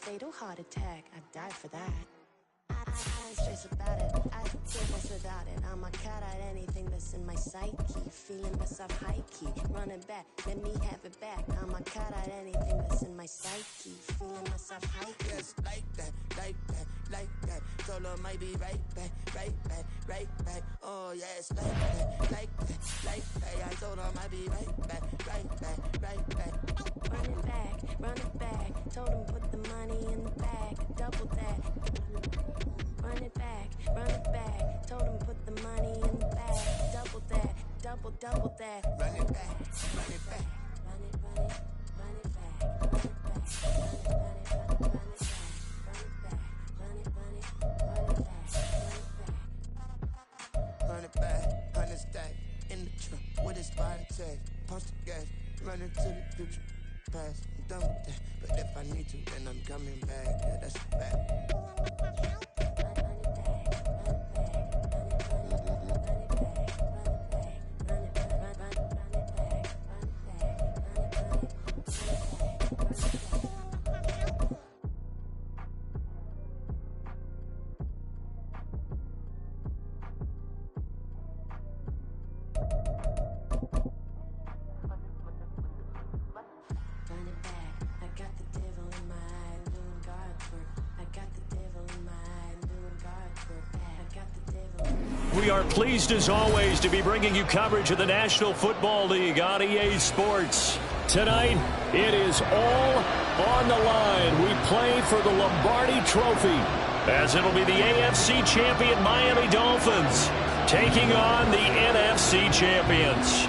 fatal heart attack. I'd die for that. I don't stress about it, I feel best without it. I'ma cut out anything that's in my psyche. Feeling myself high-key, running back, let me have it back. I'ma cut out anything that's in my psyche. Feeling myself high-key. Yes, like that, like that, like that. Solo might be right back, right back, right back. Oh yes, like that, like that, like that. I told her might be right back, right back, right back. Run it back, told him put the money in the bag, double that. Run it back, told him put the money in the bag, double that, double that. Run it back, run it back. Run it back, run it back, run it back, Run it back, 100 stack in the truck with his body tag. Pump the gas, run into the future. Past, I'm done with that. But if I need to, then I'm coming back. Yeah, that's a fact. We are pleased as always to be bringing you coverage of the National Football League on EA Sports. Tonight, it is all on the line. We play for the Lombardi Trophy, as it'll be the AFC champion Miami Dolphins taking on the NFC champions.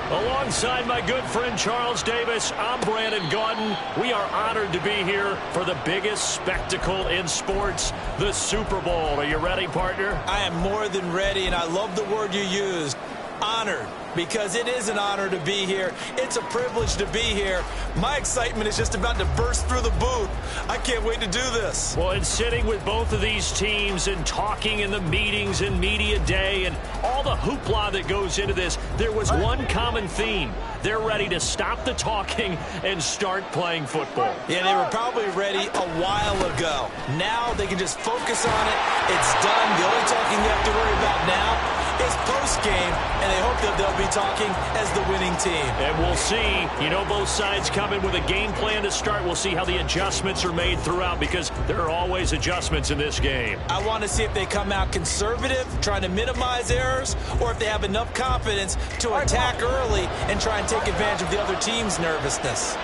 Alongside my good friend Charles Davis, I'm Brandon Gaudin. We are honored to be here for the biggest spectacle in sports, the Super Bowl. Are you ready, partner? I am more than ready, and I love the word you used, honored, because it is an honor to be here. It's a privilege to be here. My excitement is just about to burst through the booth. I can't wait to do this. Well, and sitting with both of these teams and talking in the meetings and media day and all the hoopla that goes into this, there was one common theme. They're ready to stop the talking and start playing football. Yeah, they were probably ready a while ago. Now they can just focus on it. It's done. The only talking they have to worry about now is post-game, and they hope that they'll be talking as the winning team. And we'll see. You know, both sides come in with a game plan to start. We'll see how the adjustments are made throughout, because there are always adjustments in this game. I want to see if they come out conservative, trying to minimize errors, or if they have enough confidence to attack early and try and take advantage of the other team's nervousness.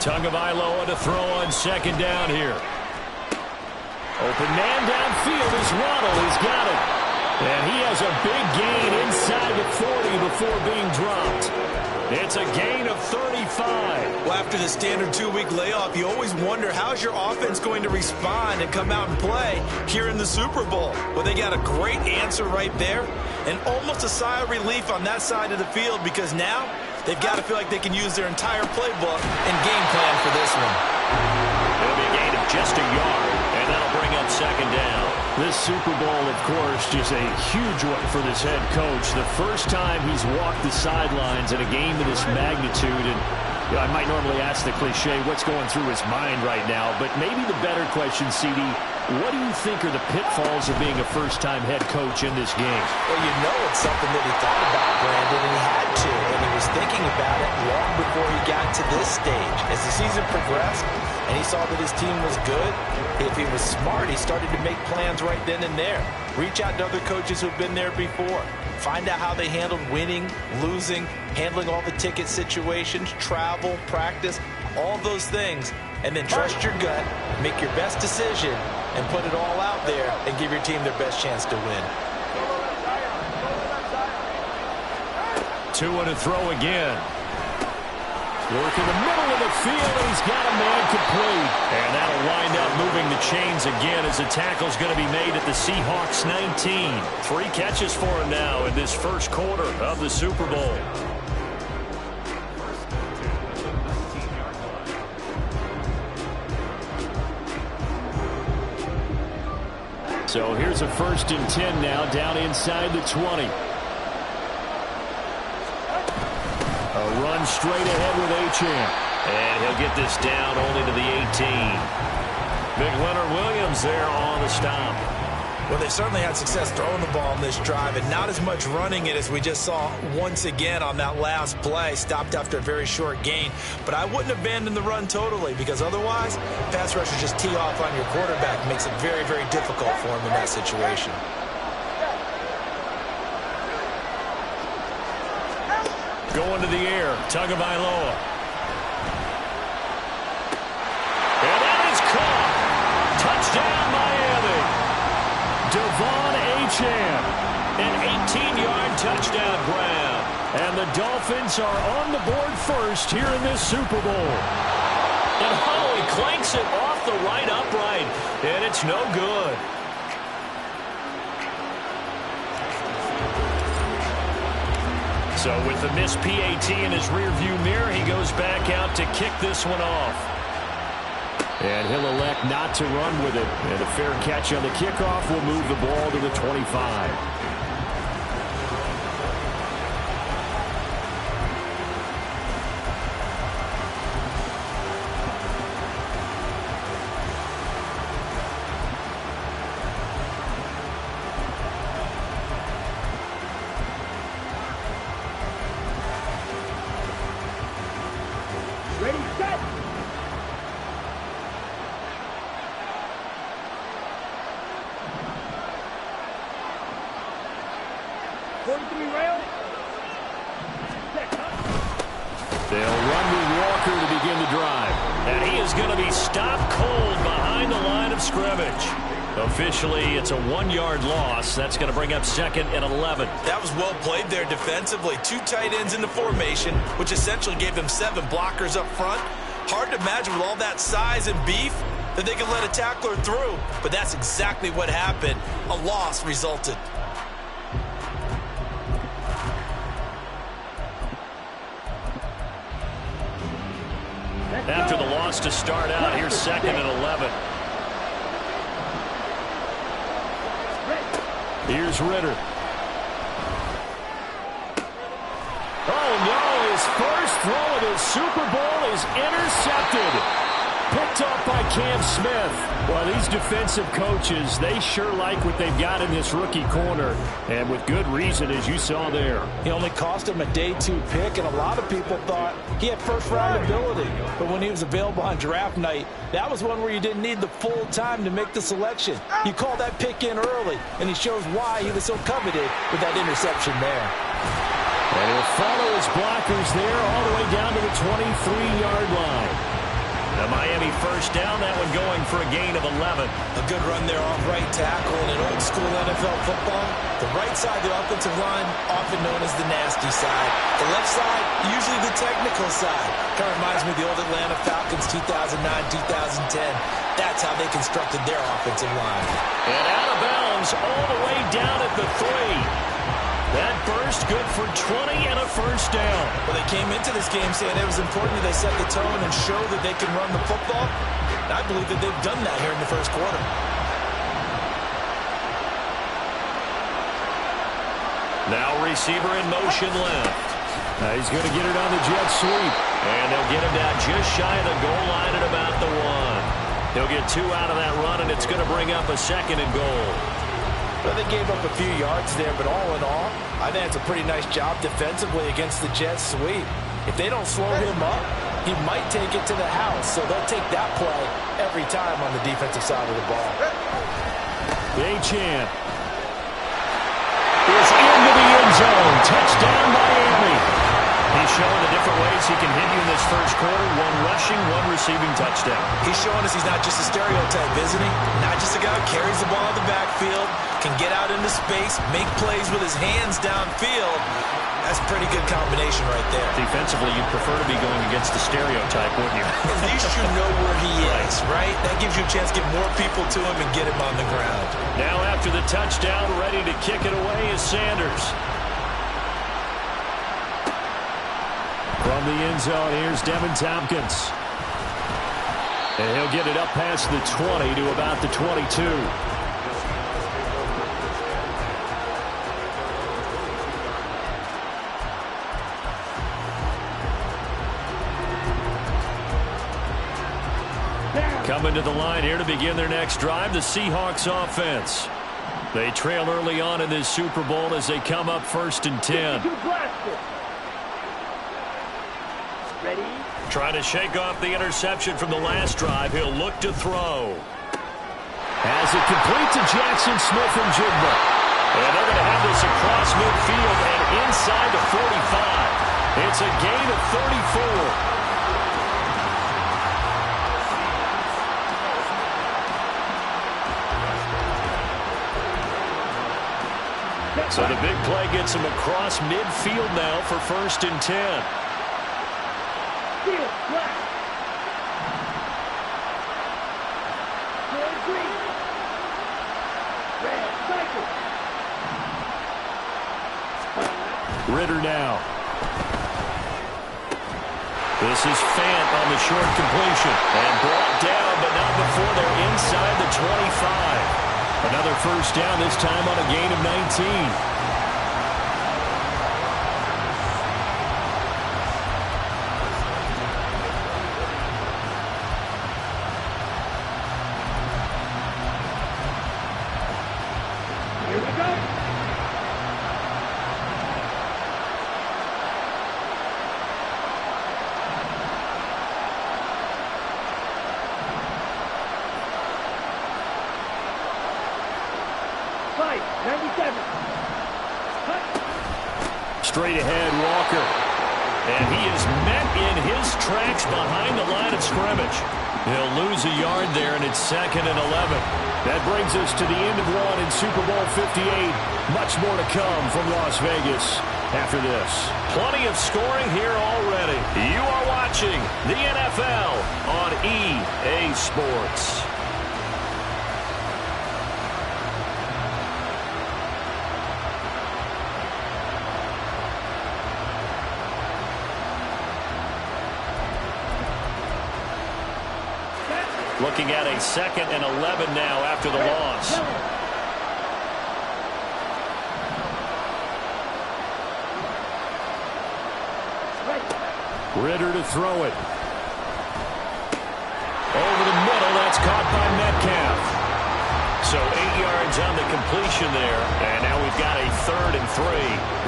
Tagovailoa to throw on second down here. Open man downfield is Waddle. He's got it. And he has a big gain inside the 40 before being dropped. It's a gain of 35. Well, after the standard 2-week layoff, you always wonder how's your offense going to respond and come out and play here in the Super Bowl. Well, they got a great answer right there, and almost a sigh of relief on that side of the field, because now they've got to feel like they can use their entire playbook and game plan for this one. It'll be a gain of just a yard, and that'll bring up second down. This Super Bowl, of course, just a huge one for this head coach. The first time he's walked the sidelines in a game of this magnitude, and you know, I might normally ask the cliche, what's going through his mind right now, but maybe the better question, CD, what do you think are the pitfalls of being a first-time head coach in this game? Well, you know it's something that he thought about, Brandon, and he had to, and he was thinking about it long before he got to this stage. As the season progressed, and he saw that his team was good, if he was smart, he started to make plans right then and there. Reach out to other coaches who've been there before. Find out how they handled winning, losing, handling all the ticket situations, travel, practice, all those things. And then trust your gut, make your best decision, and put it all out there and give your team their best chance to win. 2 and a throw again. Work in the middle of the field, and he's got a man complete. And that'll wind up moving the chains again as the tackle's going to be made at the Seahawks 19. 3 catches for him now in this first quarter of the Super Bowl. So here's a 1st and 10 now, down inside the 20. A run straight ahead with Achane. And he'll get this down only to the 18. Big Leonard Williams there on the stop. Well, they certainly had success throwing the ball in this drive, and not as much running it as we just saw once again on that last play. Stopped after a very short gain. But I wouldn't abandon the run totally, because otherwise, pass rushers just tee off on your quarterback. Makes it very, very difficult for him in that situation. Going to the air, Tagovailoa. And that is caught. Touchdown, Miami. Devon Achane, an 18-yard touchdown grab. And the Dolphins are on the board first here in this Super Bowl. And Holloway clanks it off the right upright, and it's no good. So with the missed PAT in his rearview mirror, he goes back out to kick this one off. And he'll elect not to run with it. And a fair catch on the kickoff will move the ball to the 25. Ready, set! They'll run with Walker to begin the drive. And he is going to be stopped cold behind the line of scrimmage. Officially, it's a 1-yard loss. That's going to bring up second and 11. That was well played there defensively. 2 tight ends in the formation, which essentially gave them 7 blockers up front. Hard to imagine with all that size and beef that they could let a tackler through. But that's exactly what happened. A loss resulted. After the loss to start out, here's second and 11. Here's Ritter. Oh, no, his first throw of the Super Bowl is intercepted. Picked up by Cam Smith. Well, these defensive coaches, they sure like what they've got in this rookie corner. And with good reason, as you saw there. He only cost him a day 2 pick, and a lot of people thought he had first-round ability. But when he was available on draft night, that was one where you didn't need the full time to make the selection. You called that pick in early, and he shows why he was so coveted with that interception there. And he'll follow his blockers there all the way down to the 23-yard line. The Miami first down, that one going for a gain of 11. A good run there off right tackle in an old-school NFL football. The right side of the offensive line, often known as the nasty side. The left side, usually the technical side. Kind of reminds me of the old Atlanta Falcons 2009-2010. That's how they constructed their offensive line. And out of bounds all the way down at the 3. That burst good for 20 and a first down. Well, they came into this game saying it was important that they set the tone and show that they can run the football. And I believe that they've done that here in the first quarter. Now receiver in motion left. He's going to get it on the jet sweep. And they'll get him down just shy of the goal line at about the 1. He'll get 2 out of that run, and it's going to bring up a second and goal. Well, they gave up a few yards there, but all in all, I think it's a pretty nice job defensively against the jet sweep. If they don't slow him up, he might take it to the house. So they'll take that play every time on the defensive side of the ball. Achane is into the end zone. Touchdown, Miami. He's showing the different ways he can hit you in this first quarter. 1 rushing, 1 receiving touchdown. He's showing us he's not just a stereotype, isn't he? Not just a guy who carries the ball in the backfield, can get out into space, make plays with his hands downfield. That's a pretty good combination right there. Defensively, you'd prefer to be going against the stereotype, wouldn't you? At least you know where he is, right? That gives you a chance to get more people to him and get him on the ground. Now after the touchdown, ready to kick it away is Sanders. From the end zone, here's Devin Tompkins. And he'll get it up past the 20 to about the 22. Coming to the line here to begin their next drive, the Seahawks offense. They trail early on in this Super Bowl as they come up 1st and 10. Ready? Trying to shake off the interception from the last drive. He'll look to throw. As it complete to Jackson Smith and Jigba. And they're going to have this across midfield and inside the 45. It's a gain of 34. So the big play gets him across midfield now for 1st and 10. Field, black. Red, green. Red, cycle. Ritter now. This is Fant on the short completion. And brought down, but not before they're inside the 25. Another 1st down, this time on a gain of 19. Here we go. Fight, 97. Cut. Straight ahead, Walker. And he is met in his tracks behind the line of scrimmage. He'll lose a yard there, and it's 2nd and 11. That brings us to the end of one in Super Bowl 58. Much more to come from Las Vegas after this. Plenty of scoring here already. You are watching the NFL on EA Sports. Looking at a 2nd and 11 now after the loss. Ritter to throw it. Over the middle, that's caught by Metcalf. So 8 yards on the completion there, and now we've got a 3rd and 3.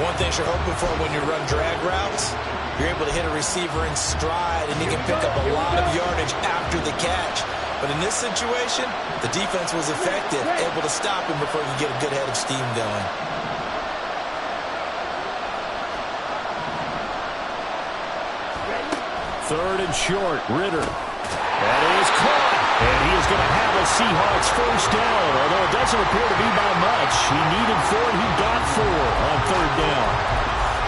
One thing you're hoping for when you run drag routes, you're able to hit a receiver in stride, and he can pick up a lot of yardage after the catch. But in this situation, the defense was effective, able to stop him before he could get a good head of steam going. Third and short, Ritter. That is caught. And he is going to have a Seahawks 1st down, although it doesn't appear to be by much. He needed 4, and he got 4 on 3rd down.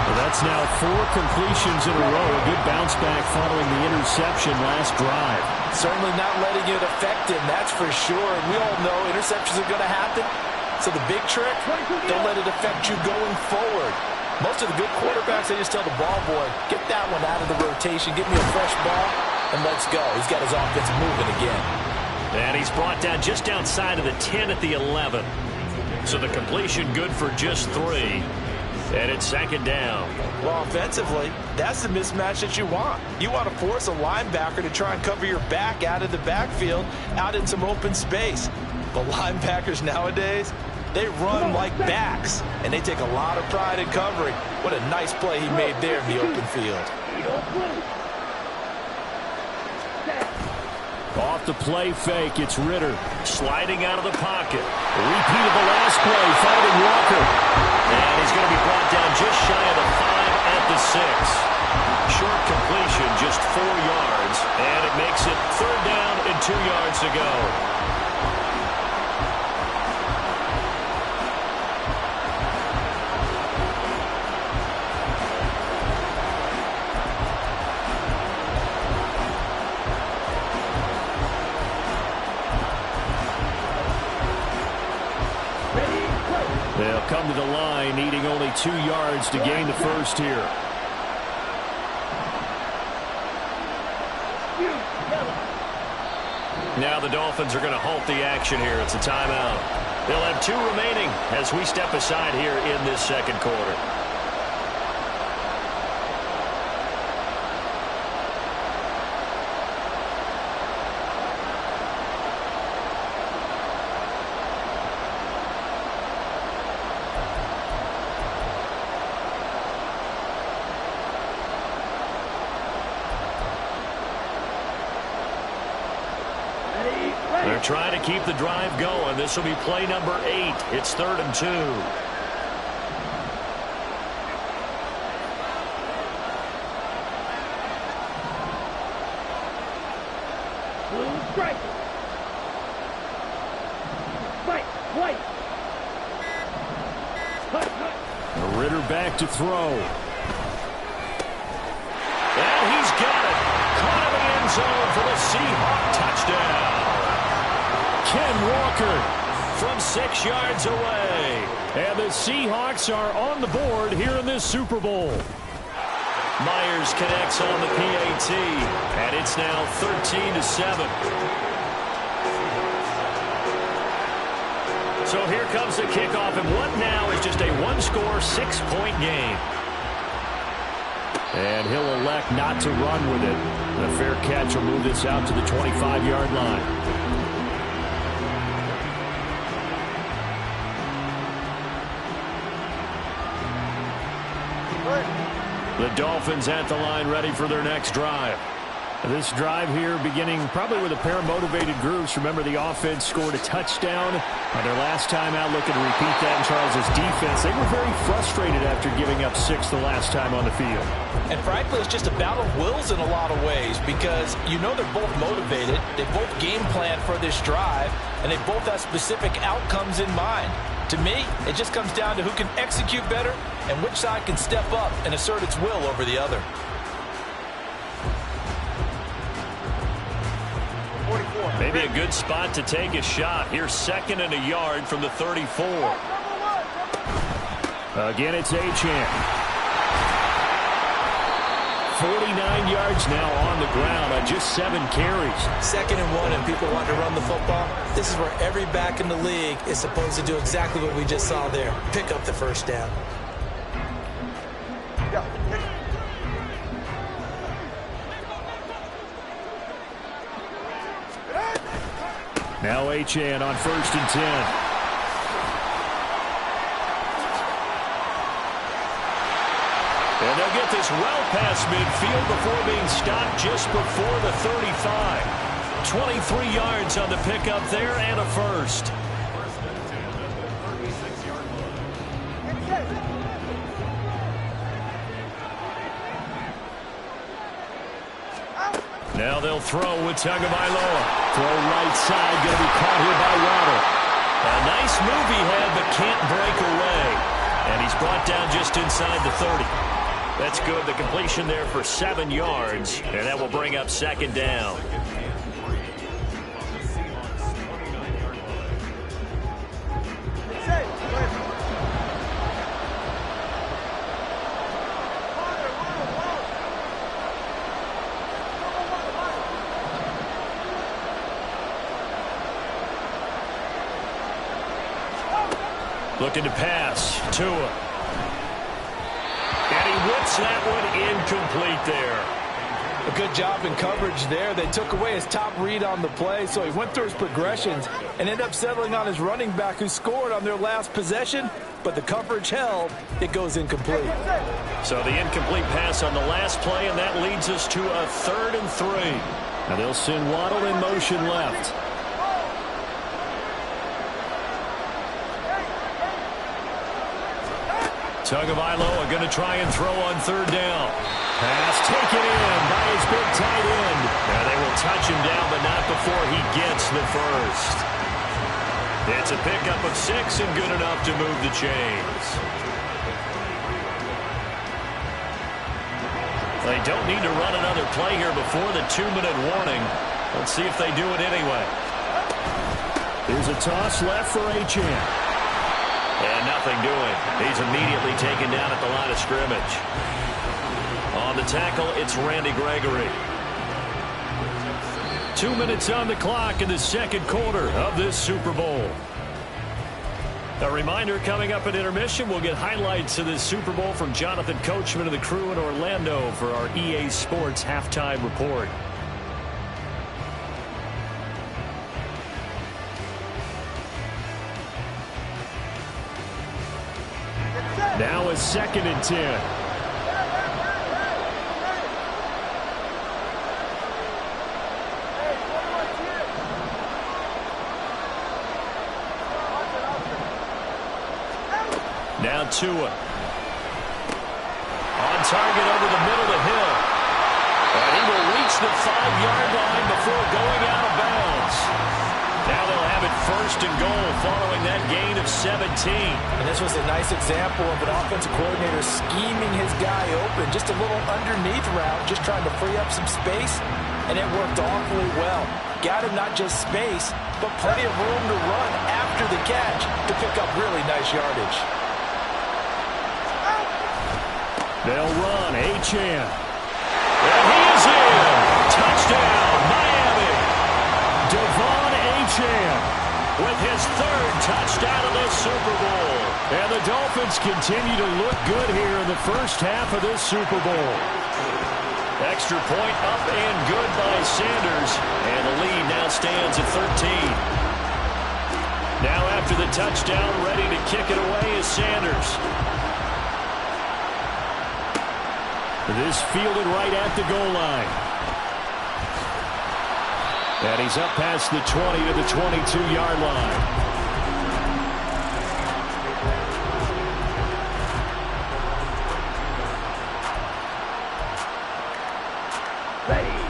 Well, that's now 4 completions in a row. A good bounce back following the interception last drive. Certainly not letting it affect him, that's for sure. And we all know interceptions are going to happen. So the big trick, don't let it affect you going forward. Most of the good quarterbacks, they just tell the ball boy, get that one out of the rotation, give me a fresh ball, and let's go. He's got his offense moving again. And he's brought down just outside of the 10 at the 11. So the completion good for just 3. And it's 2nd down. Well, offensively, that's the mismatch that you want. You want to force a linebacker to try and cover your back out of the backfield, out in some open space. But linebackers nowadays, they run like backs, and they take a lot of pride in covering. What a nice play he made there in the open field. Off the play fake, it's Ritter. Sliding out of the pocket. A repeat of the last play, finding Walker. And he's going to be brought down just shy of the 5 at the 6. Short completion, just 4 yards. And it makes it 3rd down and 2 yards to go. They'll come to the line, needing only 2 yards to gain the 1st here. Now the Dolphins are going to halt the action here. It's a timeout. They'll have 2 remaining as we step aside here in this 2nd quarter. They're trying to keep the drive going. This will be play number 8. It's 3rd and 2. Strike. Fight. White. Ritter back to throw. And he's got it. Caught in the end zone for the Seahawk touchdown. Ken Walker from 6 yards away. And the Seahawks are on the board here in this Super Bowl. Myers connects on the PAT, and it's now 13-7. So here comes the kickoff, and what now is just a one-score, 6-point game. And he'll elect not to run with it. A fair catch will move this out to the 25-yard line. The Dolphins at the line ready for their next drive. This drive here beginning probably with a pair of motivated groups. Remember, the offense scored a touchdown on their last time out, looking to repeat that in Charles' defense. They were very frustrated after giving up 6 the last time on the field. And frankly, it's just a battle of wills in a lot of ways because you know they're both motivated. They both game plan for this drive, and they both have specific outcomes in mind. To me, it just comes down to who can execute better and which side can step up and assert its will over the other. Maybe a good spot to take a shot. Here's 2nd and a yard from the 34. Again, it's Achane. 49 yards now on the ground on just 7 carries. 2nd and 1 and people want to run the football. This is where every back in the league is supposed to do exactly what we just saw there. Pick up the first down. Now Achane on 1st and 10. And they'll get this well past midfield before being stopped just before the 35. 23 yards on the pickup there and a first. Now they'll throw with Tagovailoa. Throw right side, going to be caught here by Waddle. A nice move he had, but can't break away. And he's brought down just inside the 30. That's good. The completion there for 7 yards, and that will bring up 2nd down. Looking to pass. Tua. And he whips that one incomplete there. A good job in coverage there. They took away his top read on the play, so he went through his progressions and ended up settling on his running back who scored on their last possession, but the coverage held. It goes incomplete. So the incomplete pass on the last play, and that leads us to a 3rd and 3. Now they'll send Waddle in motion left. Tagovailoa going to try and throw on 3rd down. Pass taken in by his big tight end. Now they will touch him down, but not before he gets the first. It's a pickup of 6 and good enough to move the chains. They don't need to run another play here before the 2-minute warning. Let's see if they do it anyway. There's a toss left for Achane. And nothing doing. He's immediately taken down at the line of scrimmage. On the tackle, it's Randy Gregory. 2 minutes on the clock in the 2nd quarter of this Super Bowl. A reminder, coming up at intermission, we'll get highlights of this Super Bowl from Jonathan Coachman and the crew in Orlando for our EA Sports halftime report. Now is 2nd and 10. out Tua. On target over the middle to Hill. And he will reach the 5-yard line before going out of bounds. Now they'll have it first and goal following that gain of 17. And this was a nice example of an offensive coordinator scheming his guy open. Just a little underneath route, just trying to free up some space, and it worked awfully well. Got him not just space, but plenty of room to run after the catch to pick up really nice yardage. They'll run. Achane. And he is in. Touchdown, Miami. Devon Achane with his 3rd touchdown of the Super Bowl. And the Dolphins continue to look good here in the first half of this Super Bowl. Extra point up and good by Sanders. And the lead now stands at 13. Now after the touchdown, ready to kick it away is Sanders. This fielded right at the goal line. And he's up past the 20 to the 22-yard line.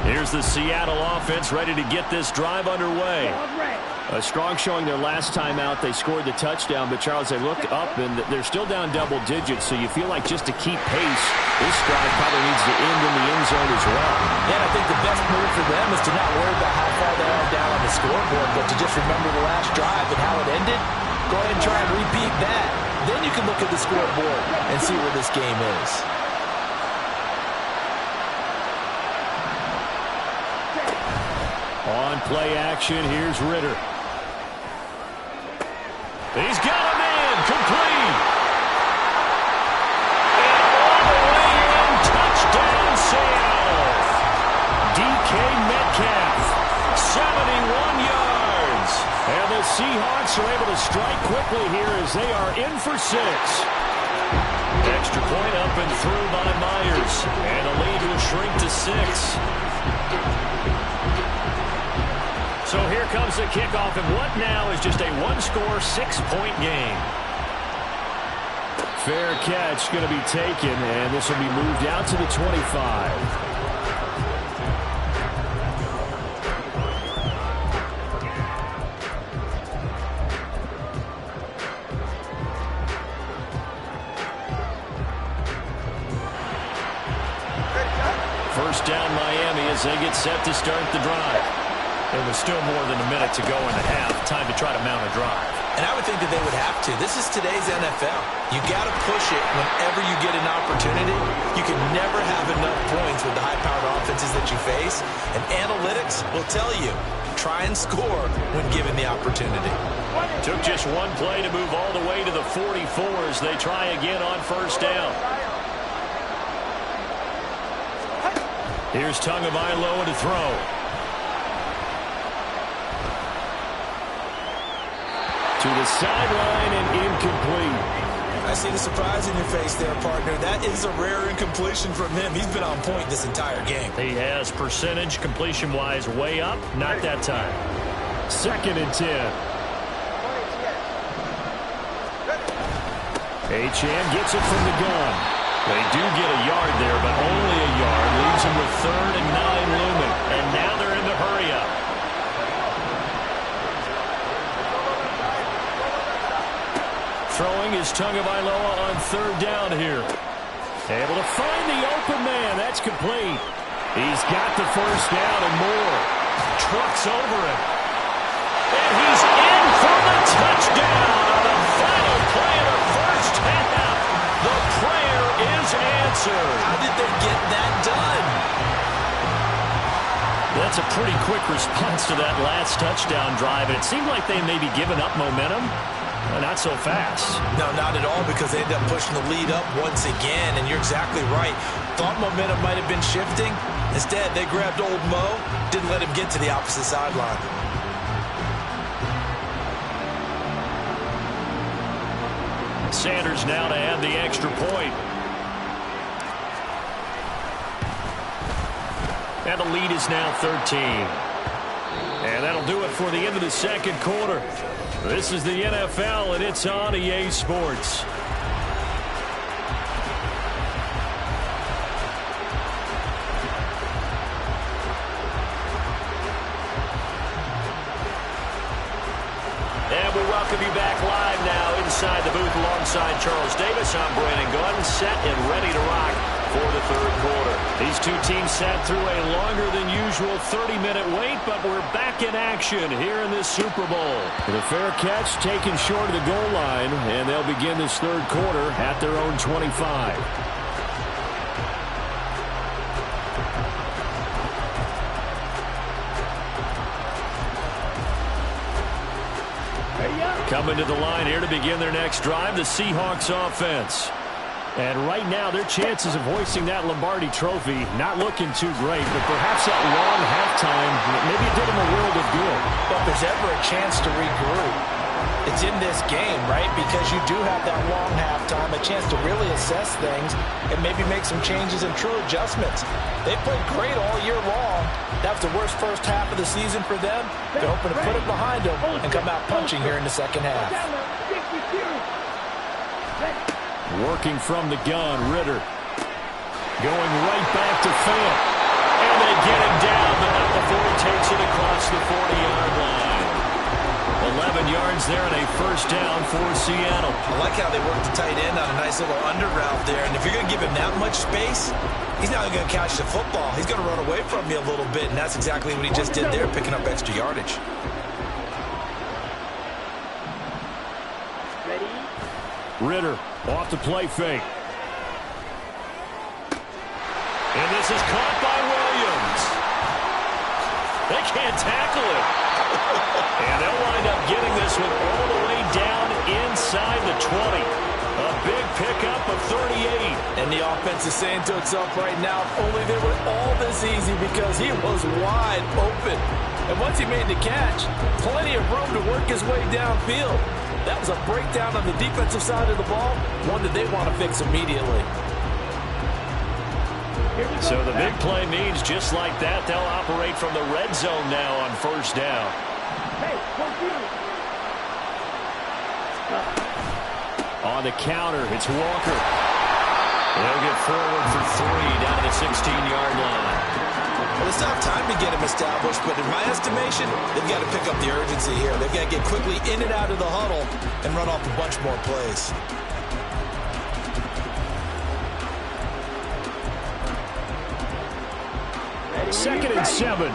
Here's the Seattle offense ready to get this drive underway. A strong showing their last time out. They scored the touchdown, but Charles, they look up and they're still down double digits, so you feel like just to keep pace, this drive probably needs to end in the end zone as well. Yeah, I think the best move for them is to not worry about how far they are down on the scoreboard, but to just remember the last drive and how it ended. Go ahead and try and repeat that. Then you can look at the scoreboard and see where this game is. On play action, here's Ritter. He's got a man, complete. And all the way in, touchdown Seattle. DK Metcalf, 71 yards. And the Seahawks are able to strike quickly here as they are in for 6. Extra point up and through by Myers. And the lead will shrink to 6. So here comes the kickoff, and what now is just a one-score, 6-point game. Fair catch going to be taken, and this will be moved out to the 25. First down Miami as they get set to start the drive. There was still more than a minute to go in the half. Time to try to mount a drive. And I would think that they would have to. This is today's NFL. You got to push it whenever you get an opportunity. You can never have enough points with the high-powered offenses that you face. And analytics will tell you, try and score when given the opportunity. Took just one play to move all the way to the 44 as they try again on first down. Here's Tagovailoa to throw. To the sideline and incomplete. I see the surprise in your face there, partner. That is a rare incompletion from him. He's been on point this entire game. He has percentage completion-wise way up. Not that time. 2nd and 10. Achane gets it from the gun. They do get a yard there, but only a yard. Leaves him with 3rd and 9 looming. And now they're in the hurry-up. Throwing is Tagovailoa on 3rd down here. Able to find the open man. That's complete. He's got the first down and more. Trucks over him. And he's in for the touchdown on the final play of the first half. The prayer is answered. How did they get that done? That's a pretty quick response to that last touchdown drive. And it seemed like they may be giving up momentum. Not so fast. No, not at all, because they ended up pushing the lead up once again, and you're exactly right. Thought momentum might have been shifting. Instead, they grabbed old Mo, didn't let him get to the opposite sideline. Sanders now to add the extra point. And the lead is now 13. And that'll do it for the end of the second quarter. This is the NFL, and it's on EA Sports. alongside Charles Davis, I'm Brandon Gaudin, set and ready to rock for the third quarter. These two teams sat through a longer than usual 30-minute wait, but we're back in action here in this Super Bowl. The fair catch taken short of the goal line, and they'll begin this third quarter at their own 25. Coming to the line here to begin their next drive, the Seahawks offense. And right now, their chances of hoisting that Lombardi trophy not looking too great, but perhaps that long halftime, maybe it did them a world of good. But if there's ever a chance to regroup, it's in this game, right? Because you do have that long halftime, a chance to really assess things and maybe make some changes and true adjustments. They played great all year long. That was the worst first half of the season for them. They're hoping to put it behind them and come out punching here in the second half. Working from the gun, Ritter. Going right back to Fant. And they get him down, but not before he takes it across the 40-yard line. 11 yards there and a first down for Seattle. I like how they worked the tight end on a nice little under route there. And if you're going to give him that much space, he's not going to catch the football. He's going to run away from you a little bit, and that's exactly what he just did there, picking up extra yardage. Ritter off the play fake. And this is caught by Williams. They can't tackle it. And they'll wind up getting this one all the way down inside the 20. A big pickup of 38. And the offense is saying to itself right now, if only they were all this easy, because he was wide open. And once he made the catch, plenty of room to work his way downfield. That was a breakdown on the defensive side of the ball, one that they want to fix immediately. So the big play means just like that, they'll operate from the red zone now on first down. On the counter, it's Walker. They'll get forward for 3 down to the 16-yard line. Well, it's not time to get him established, but in my estimation, they've got to pick up the urgency here. They've got to get quickly in and out of the huddle and run off a bunch more plays. Second and 7.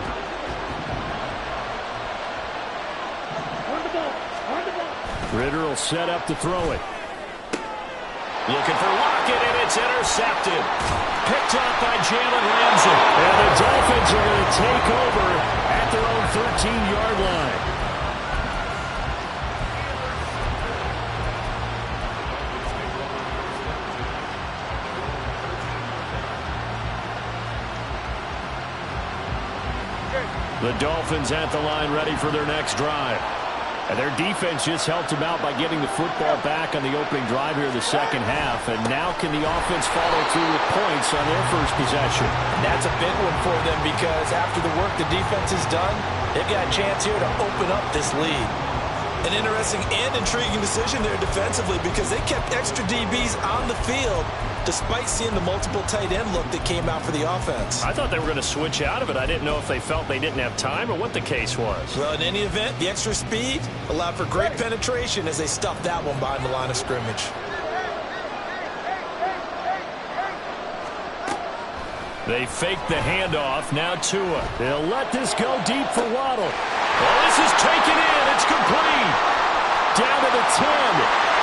Ritter will set up to throw it. Looking for Lockett, and it's intercepted. Picked up by Jalen Ramsey. And the Dolphins are going to take over at their own 13-yard line. The Dolphins at the line ready for their next drive. And their defense just helped them out by getting the football back on the opening drive here in the second half. And now can the offense follow through with points on their first possession? And that's a big one for them, because after the work the defense has done, they've got a chance here to open up this lead. An interesting and intriguing decision there defensively, because they kept extra DBs on the field despite seeing the multiple tight end look that came out for the offense. I thought they were going to switch out of it. I didn't know if they felt they didn't have time or what the case was. Well, in any event, the extra speed allowed for great penetration as they stuffed that one behind the line of scrimmage. They fake the handoff. Now Tua. They'll let this go deep for Waddle. Well, this is taken in. It's complete. Down to the 10.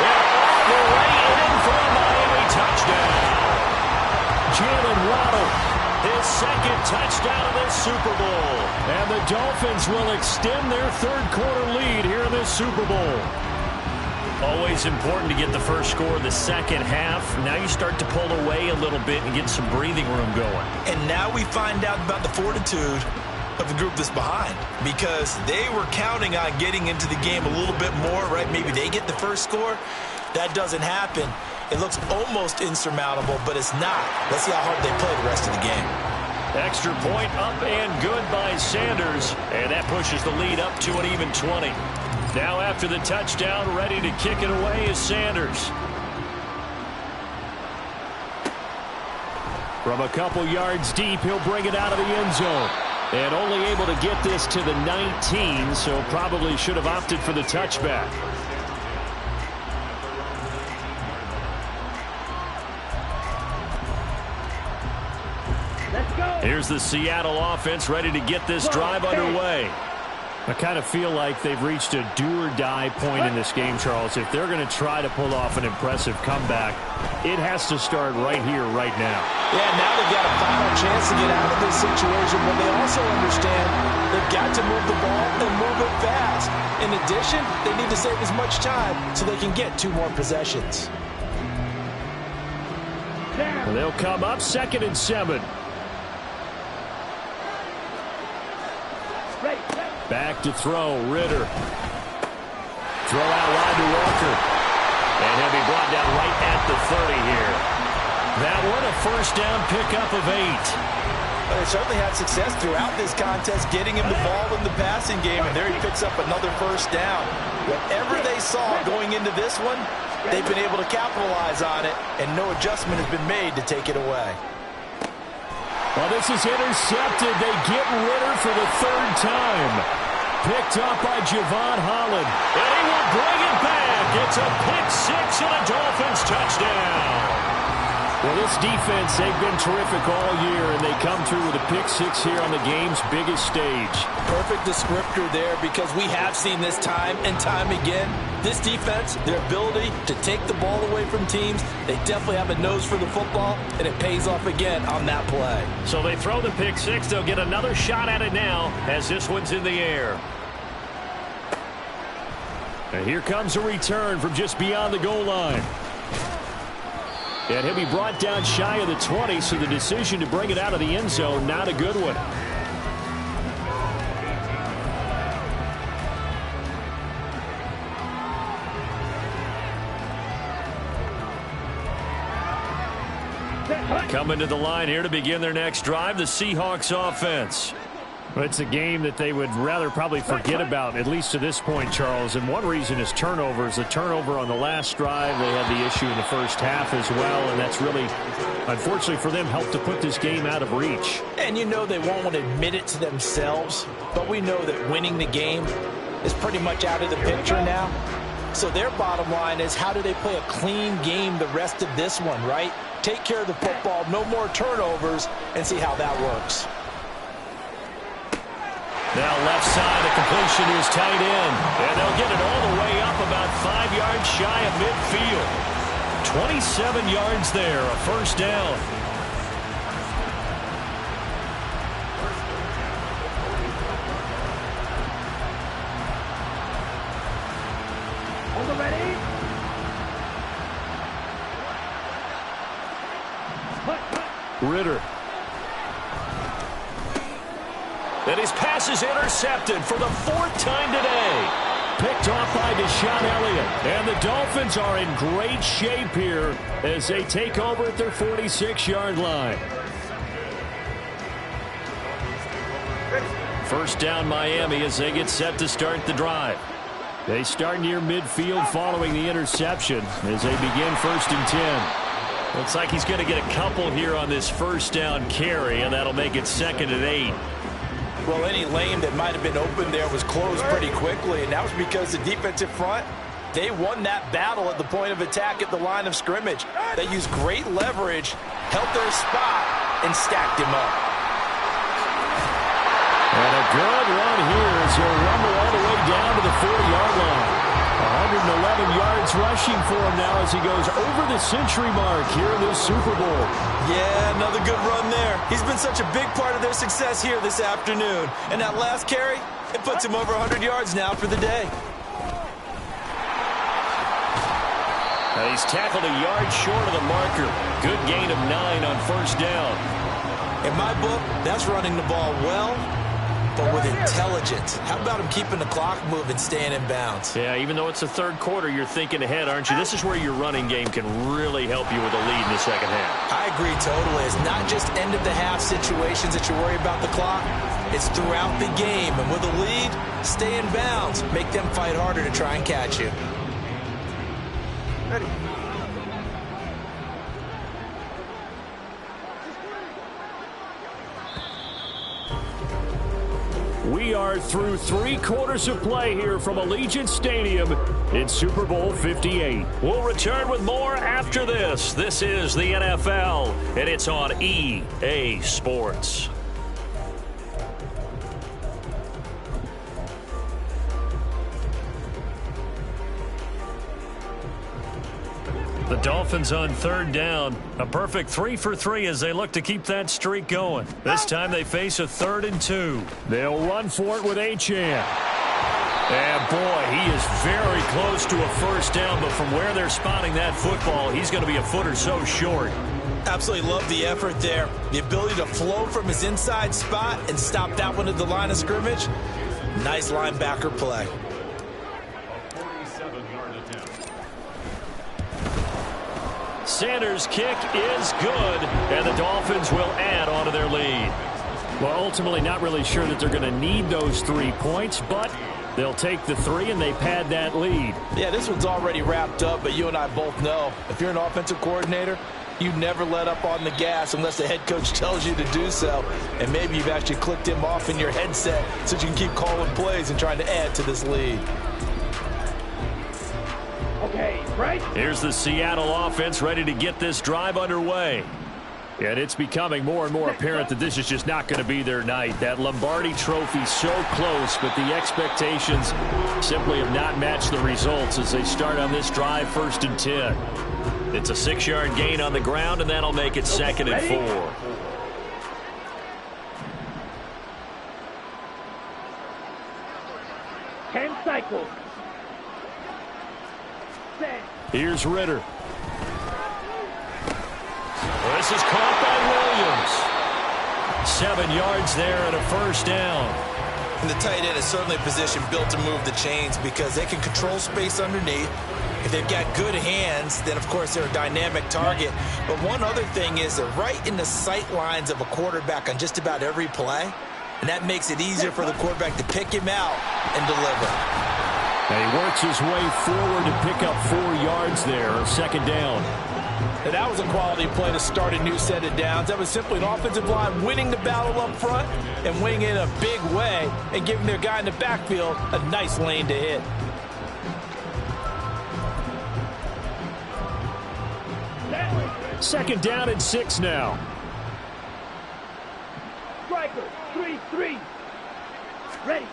And all the way in for a Miami touchdown. Jalen Waddle, his second touchdown of this Super Bowl. And the Dolphins will extend their third quarter lead here in this Super Bowl. Always important to get the first score of the second half. Now you start to pull away a little bit and get some breathing room going. And now we find out about the fortitude of the group that's behind, because they were counting on getting into the game a little bit more, right? Maybe they get the first score. That doesn't happen. It looks almost insurmountable, but it's not. Let's see how hard they play the rest of the game. Extra point up and good by Sanders, and that pushes the lead up to an even 20. Now after the touchdown, ready to kick it away is Sanders. From a couple yards deep, he'll bring it out of the end zone. And only able to get this to the 19, so probably should have opted for the touchback. Here's the Seattle offense ready to get this drive underway. I kind of feel like they've reached a do-or-die point in this game, Charles. If they're going to try to pull off an impressive comeback, it has to start right here, right now. Yeah, now they've got a final chance to get out of this situation, but they also understand they've got to move the ball and move it fast. In addition, they need to save as much time so they can get 2 more possessions. And they'll come up 2nd and 7. Back to throw, Ritter. Throw out wide to Walker. And he'll be brought down right at the 30 here. That one a first down pickup of 8. But they certainly had success throughout this contest, getting him the ball in the passing game, and there he picks up another first down. Whatever they saw going into this one, they've been able to capitalize on it, and no adjustment has been made to take it away. Well, this is intercepted. They get Ritter for the 3rd time. Picked up by Javon Holland. And he will bring it back. It's a pick-6 and a Dolphins touchdown. Well, this defense, they've been terrific all year, and they come through with a pick-6 here on the game's biggest stage. Perfect descriptor there, because we have seen this time and time again. This defense, their ability to take the ball away from teams, they definitely have a nose for the football, and it pays off again on that play. So they throw the pick-6. They'll get another shot at it now as this one's in the air. And here comes a return from just beyond the goal line. And he'll be brought down shy of the 20, so the decision to bring it out of the end zone, not a good one. Coming to the line here to begin their next drive, the Seahawks offense. Well, it's a game that they would rather probably forget about, at least to this point, Charles. And one reason is turnovers. The turnover on the last drive, they had the issue in the first half as well, and that's really, unfortunately for them, helped to put this game out of reach. And you know they won't want to admit it to themselves, but we know that winning the game is pretty much out of the picture now. So their bottom line is, how do they play a clean game the rest of this one, right? Take care of the football, no more turnovers, and see how that works. Now left side, a completion to his tight end. And they'll get it all the way up about 5 yards shy of midfield. 27 yards there, a first down. Hold it ready. Ritter. And his pass is intercepted for the 4th time today. Picked off by Deshaun Elliott. And the Dolphins are in great shape here as they take over at their 46-yard line. First down Miami as they get set to start the drive. They start near midfield following the interception as they begin 1st and 10. Looks like he's going to get a couple here on this first down carry, and that'll make it 2nd and 8. Well, any lane that might have been open there was closed pretty quickly, and that was because the defensive front, they won that battle at the point of attack at the line of scrimmage. They used great leverage, held their spot, and stacked him up. And a good run here as he'll rumble all the way down to the 40-yard line. 111 yards rushing for him now as he goes over the century mark here in this Super Bowl. Yeah, another good run there. He's been such a big part of their success here this afternoon. And that last carry, it puts him over 100 yards now for the day. Now he's tackled a yard short of the marker. Good gain of 9 on first down. In my book, that's running the ball well, but with intelligence. How about him keeping the clock moving, staying in bounds? Yeah, even though it's the 3rd quarter, you're thinking ahead, aren't you? This is where your running game can really help you with a lead in the second half. I agree totally. It's not just end-of-the-half situations that you worry about the clock. It's throughout the game. And with a lead, stay in bounds. Make them fight harder to try and catch you. Ready. We are through 3 quarters of play here from Allegiant Stadium in Super Bowl 58. We'll return with more after this. This is the NFL, and it's on EA Sports. The Dolphins on third down. A perfect 3 for 3 as they look to keep that streak going. This time they face a 3rd and 2. They'll run for it with Achane. And boy, he is very close to a first down, but from where they're spotting that football, he's going to be a foot or so short. Absolutely love the effort there. The ability to flow from his inside spot and stop that one at the line of scrimmage. Nice linebacker play. Sanders' kick is good, and the Dolphins will add on to their lead. Well, ultimately not really sure that they're going to need those 3 points, but they'll take the 3 and they pad that lead. Yeah, this one's already wrapped up, but you and I both know if you're an offensive coordinator, you never let up on the gas unless the head coach tells you to do so. And maybe you've actually clicked him off in your headset so you can keep calling plays and trying to add to this lead. Okay, right. Here's the Seattle offense ready to get this drive underway. And it's becoming more and more apparent that this is just not going to be their night. That Lombardi trophy so close, but the expectations simply have not matched the results as they start on this drive 1st and 10. It's a 6-yard gain on the ground, and that'll make it 2nd and 4. 10 cycles. Here's Ritter. This is caught by Williams. 7 yards there and a first down. And the tight end is certainly a position built to move the chains because they can control space underneath. If they've got good hands, then, of course, they're a dynamic target. But one other thing is they're right in the sight lines of a quarterback on just about every play. And that makes it easier for the quarterback to pick him out and deliver. And he works his way forward to pick up 4 yards there, 2nd down. And that was a quality play to start a new set of downs. That was simply an offensive line winning the battle up front and winning in a big way and giving their guy in the backfield a nice lane to hit. Second down and 6 now. Striker, 3-3. Ready.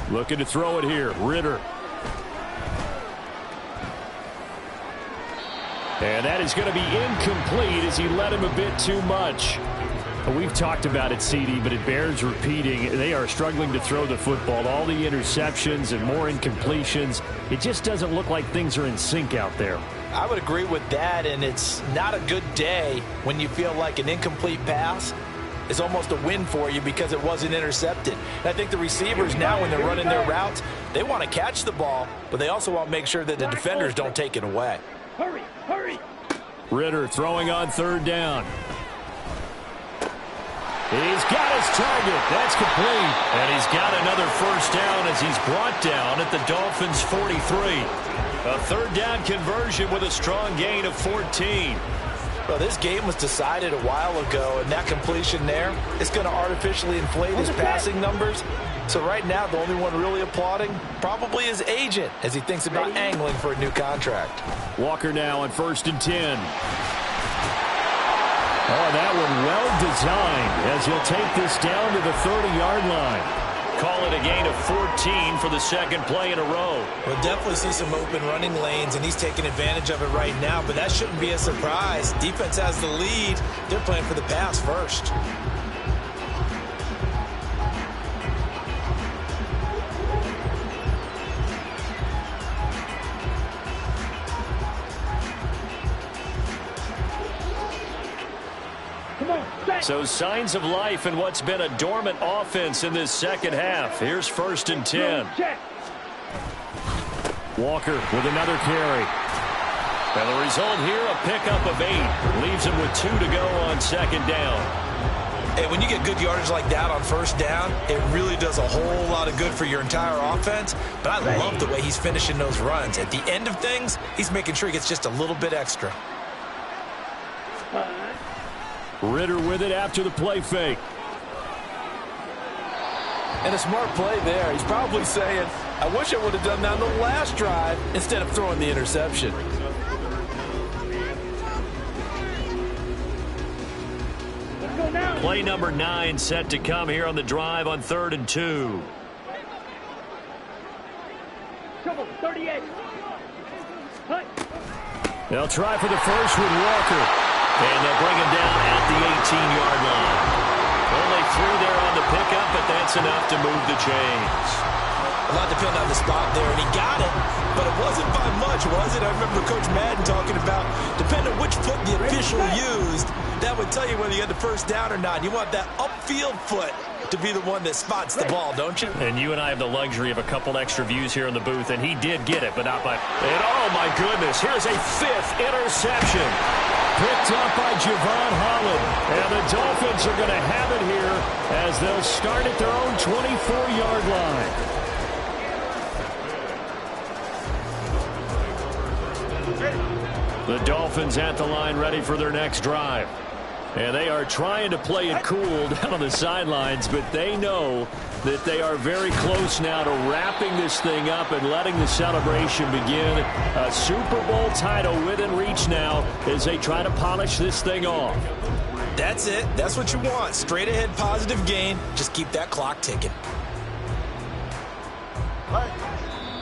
Looking to throw it here. Ritter. And that is going to be incomplete as he led him a bit too much. We've talked about it, CD, but it bears repeating. They are struggling to throw the football. All the interceptions and more incompletions. It just doesn't look like things are in sync out there. I would agree with that, and it's not a good day when you feel like an incomplete pass is almost a win for you because it wasn't intercepted. And I think the receivers now, when they're running their routes, they want to catch the ball, but they also want to make sure that the defenders don't take it away. Hurry, hurry. Ritter throwing on 3rd down. He's got his target. That's complete. And he's got another first down as he's brought down at the Dolphins' 43. A 3rd down conversion with a strong gain of 14. Well, this game was decided a while ago, and that completion there is going to artificially inflate his passing numbers. So right now, the only one really applauding probably his agent as he thinks about angling for a new contract. Walker now on 1st and 10. Oh, that one well designed as he'll take this down to the 30-yard line. Call it a gain of 14 for the 2nd play in a row. We'll definitely see some open running lanes, and he's taking advantage of it right now, but that shouldn't be a surprise. Defense has the lead. They're playing for the pass first. So signs of life in what's been a dormant offense in this 2nd half. Here's 1st and 10. Walker with another carry. And the result here, a pickup of 8. Leaves him with 2 to go on 2nd down. Hey, when you get good yardage like that on 1st down, it really does a whole lot of good for your entire offense. But I love the way he's finishing those runs. At the end of things, he's making sure he gets just a little bit extra. Ritter with it after the play fake. And a smart play there. He's probably saying, I wish I would have done that on the last drive instead of throwing the interception. Play number 9 set to come here on the drive on 3rd and 2. Trouble, 38. They'll try for the first with Walker. And they'll bring him down at the 18-yard line. Only 3 there on the pickup, but that's enough to move the chains. A lot depended on the spot there, and he got it, but it wasn't by much, was it? I remember Coach Madden talking about, depending on which foot the official used, that would tell you whether you had the first down or not. You want that upfield foot to be the one that spots the ball, don't you? And you and I have the luxury of a couple extra views here in the booth, and he did get it, but not by... And oh, my goodness, here's a 5th interception. Picked up by Javon Holland. And the Dolphins are going to have it here as they'll start at their own 24-yard line. The Dolphins at the line ready for their next drive. And they are trying to play it cool down on the sidelines, but they know that they are very close now to wrapping this thing up and letting the celebration begin. A Super Bowl title within reach now as they try to polish this thing off. That's it. That's what you want. Straight ahead positive gain. Just keep that clock ticking.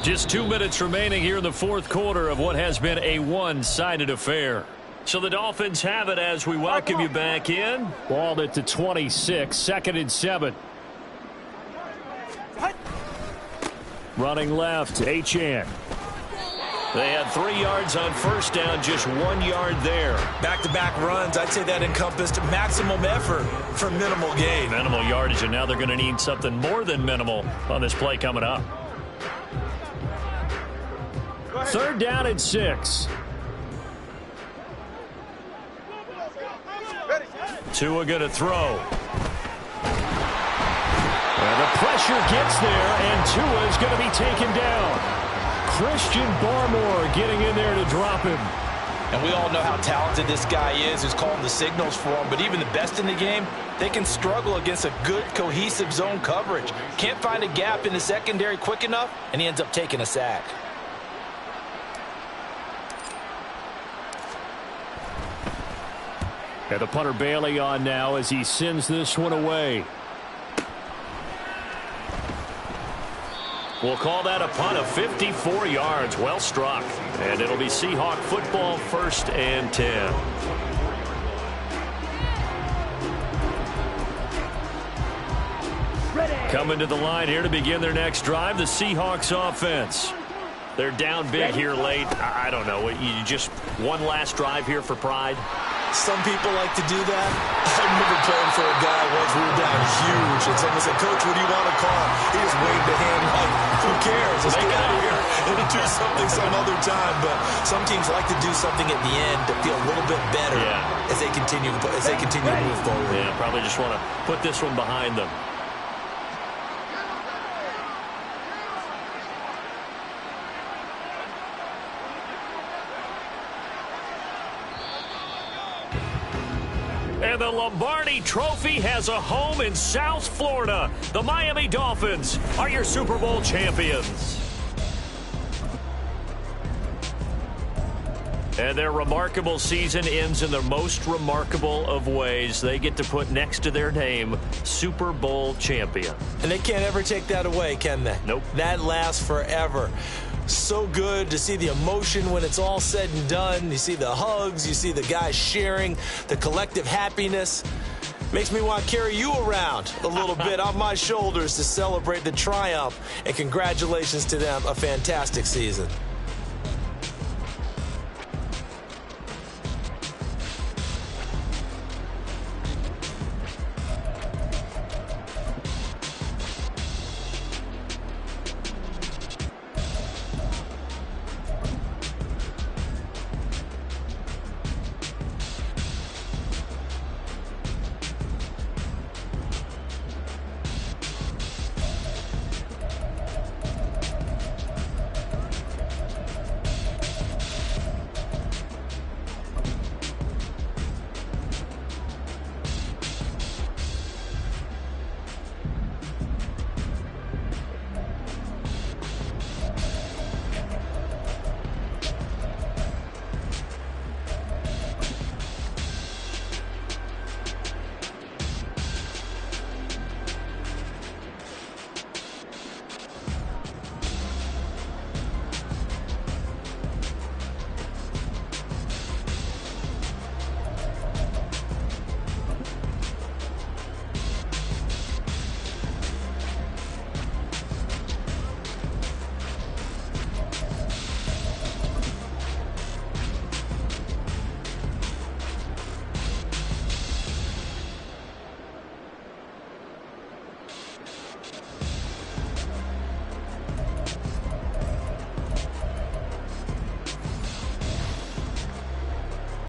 Just 2 minutes remaining here in the 4th quarter of what has been a one-sided affair. So the Dolphins have it as we welcome you back in. Ball at the 26, 2nd and 7. Running left, Achane. They had 3 yards on first down, just 1 yard there. Back-to-back runs, I'd say that encompassed maximum effort for minimal gain. Minimal yardage, and now they're going to need something more than minimal on this play coming up. 3rd down and 6. Tua going to throw. And the pressure gets there, and Tua is going to be taken down. Christian Barmore getting in there to drop him. And we all know how talented this guy is, who's calling the signals for him. But even the best in the game, they can struggle against a good, cohesive zone coverage. Can't find a gap in the secondary quick enough, and he ends up taking a sack. And the punter Bailey on now as he sends this one away. We'll call that a punt of 54 yards. Well struck. And it'll be Seahawk football, 1st and 10. Coming to the line here to begin their next drive, the Seahawks offense. They're down big here late. I don't know. You just one last drive here for pride. Some people like to do that. I remember playing for a guy once. We were down huge, and someone said, "Coach, what do you want to call?" He just waved a hand like, "Who cares? Let's get out of here and do something some other time." But some teams like to do something at the end to feel a little bit better as they continue to move forward. Yeah, probably just want to put this one behind them. And the Lombardi Trophy has a home in South Florida. The Miami Dolphins are your Super Bowl champions. And their remarkable season ends in the most remarkable of ways. They get to put next to their name, Super Bowl champion. And they can't ever take that away, can they? Nope. That lasts forever. So good to see the emotion when it's all said and done. You see the hugs, you see the guys sharing, the collective happiness. Makes me want to carry you around a little bit on my shoulders to celebrate the triumph. And congratulations to them, a fantastic season.